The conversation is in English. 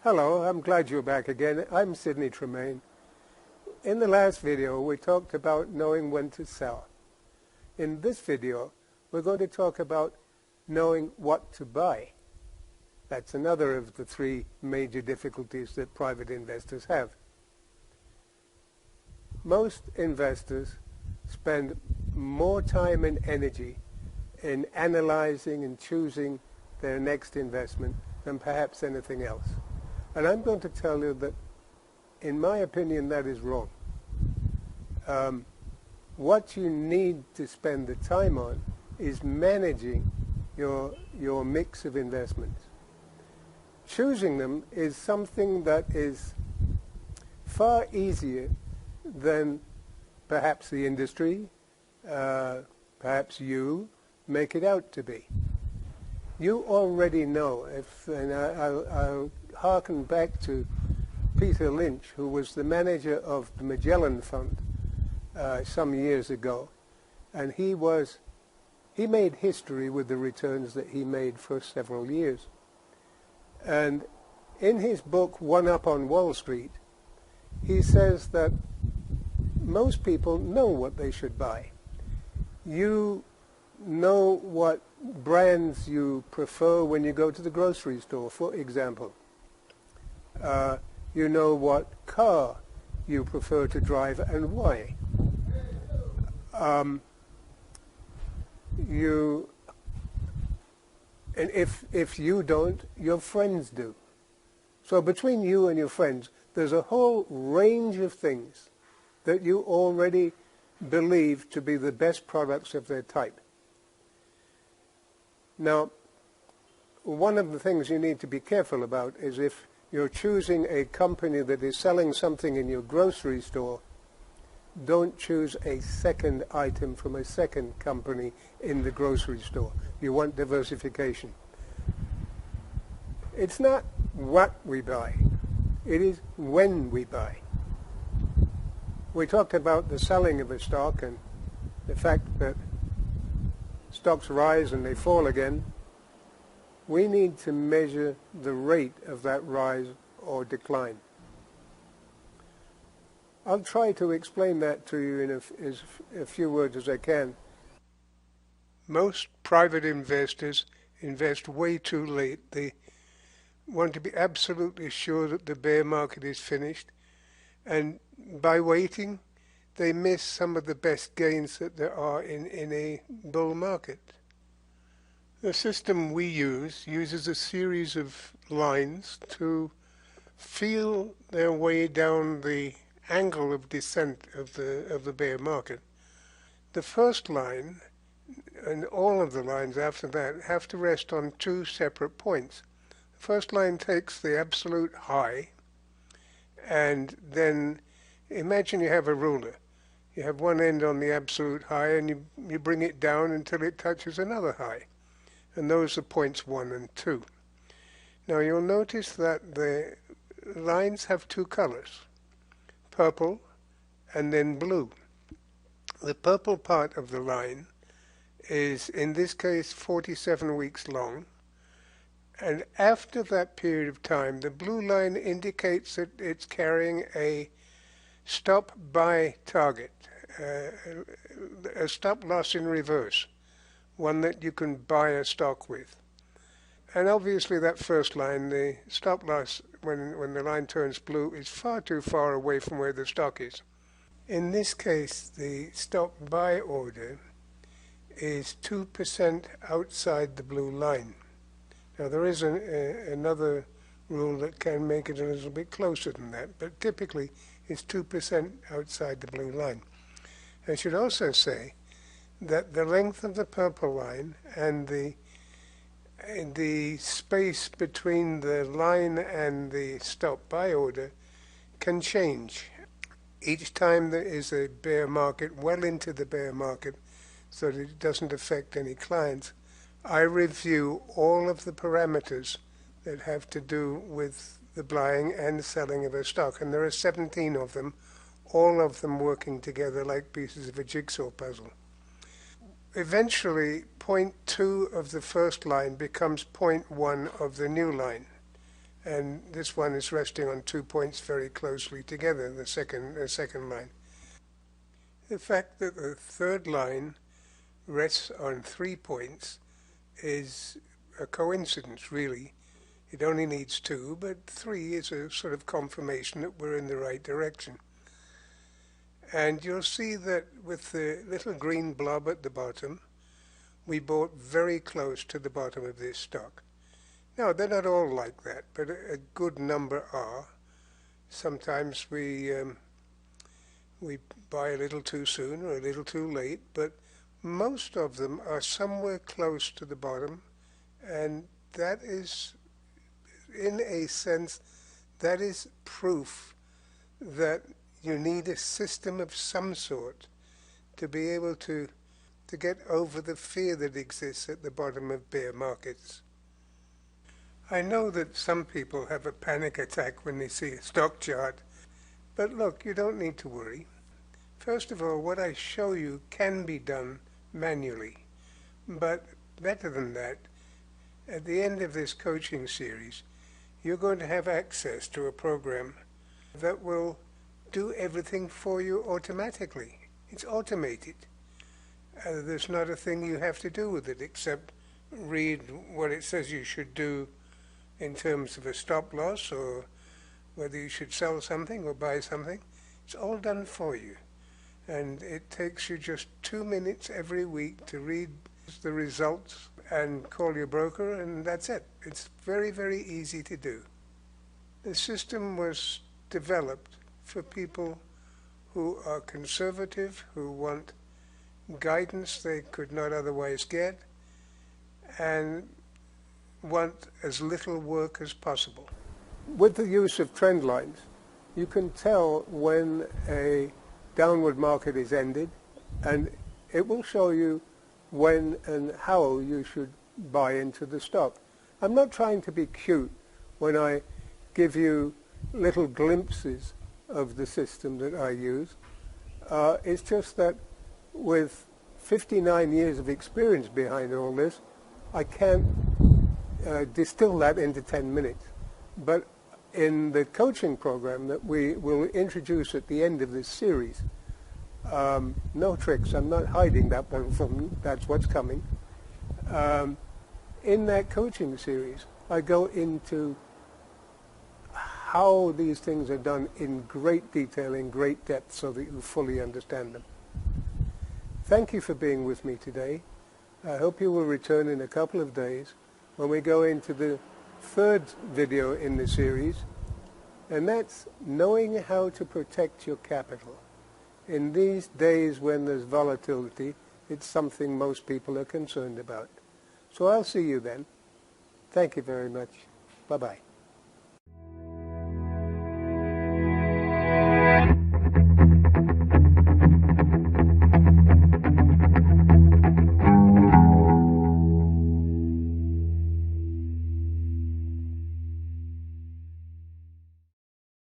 Hello, I'm glad you're back again. I'm Sidney Tremaine. In the last video, we talked about knowing when to sell. In this video, we're going to talk about knowing what to buy. That's another of the three major difficulties that private investors have. Most investors spend more time and energy in analyzing and choosing their next investment than perhaps anything else. And I'm going to tell you that, in my opinion, that is wrong. What you need to spend the time on is managing your mix of investments. Choosing them is something that is far easier than perhaps the industry, perhaps you, make it out to be. You already know, and I'll harken back to Peter Lynch, who was the manager of the Magellan Fund some years ago, and he made history with the returns that he made for several years. And in his book, One Up on Wall Street, he says that most people know what they should buy. You know what brands you prefer when you go to the grocery store, for example. You know what car you prefer to drive and why. And if you don't, your friends do. So between you and your friends, there's a whole range of things that you already believe to be the best products of their type. Now, one of the things you need to be careful about is if you're choosing a company that is selling something in your grocery store, don't choose a second item from a second company in the grocery store. You want diversification. It's not what we buy, it is when we buy. We talked about the selling of a stock and the fact that stocks rise and they fall again. We need to measure the rate of that rise or decline. I'll try to explain that to you in as few words as I can. Most private investors invest way too late. They want to be absolutely sure that the bear market is finished, and by waiting, they miss some of the best gains that there are in a bull market. The system we uses a series of lines to feel their way down the angle of descent of the bear market. The first line and all of the lines after that have to rest on two separate points. The first line takes the absolute high, and then imagine you have a ruler. You have one end on the absolute high and you bring it down until it touches another high. And those are points 1 and 2. Now you'll notice that the lines have two colors, purple and then blue. The purple part of the line is, in this case, 47 weeks long. And after that period of time, the blue line indicates that it's carrying a stop buy target, a stop loss in reverse, one that you can buy a stock with. And obviously that first line, the stop loss, when the line turns blue, is far too far away from where the stock is. In this case, the stop buy order is 2% outside the blue line. Now there is another rule that can make it a little bit closer than that, but typically it's 2% outside the blue line. I should also say that the length of the purple line and the space between the line and the stop buy order can change each time there is a bear market, well into the bear market, so that it doesn't affect any clients. I review all of the parameters that have to do with the buying and selling of a stock, and there are 17 of them, all of them working together like pieces of a jigsaw puzzle. Eventually, point 2 of the first line becomes point 1 of the new line, and this one is resting on 2 points very closely together, the second line. The fact that the third line rests on 3 points is a coincidence, really. It only needs 2, but 3 is a sort of confirmation that we're in the right direction. And you'll see that with the little green blob at the bottom, we bought very close to the bottom of this stock. Now, they're not all like that, but a good number are. Sometimes we buy a little too soon or a little too late, but most of them are somewhere close to the bottom, and that is, in a sense, that is proof that you need a system of some sort to be able to get over the fear that exists at the bottom of bear markets. I know that some people have a panic attack when they see a stock chart, but look, you don't need to worry. First of all, what I show you can be done manually, but better than that, at the end of this coaching series, you're going to have access to a program that will do everything for you automatically. It's automated. There's not a thing you have to do with it except read what it says you should do in terms of a stop loss, or whether you should sell something or buy something. It's all done for you. And it takes you just 2 minutes every week to read the results and call your broker, and that's it. It's very, very easy to do. The system was developed for people who are conservative, who want guidance they could not otherwise get, and want as little work as possible. With the use of trend lines, you can tell when a downward market is ended, and it will show you when and how you should buy into the stock. I'm not trying to be cute when I give you little glimpses of the system that I use. It's just that with 59 years of experience behind all this, I can't distill that into 10 minutes. But in the coaching program that we will introduce at the end of this series, no tricks, I'm not hiding that one from you, that's what's coming. In that coaching series, I go into how these things are done in great detail, in great depth, so that you fully understand them. Thank you for being with me today. I hope you will return in a couple of days when we go into the third video in the series, and that's knowing how to protect your capital. In these days when there's volatility, it's something most people are concerned about. So I'll see you then. Thank you very much. Bye-bye.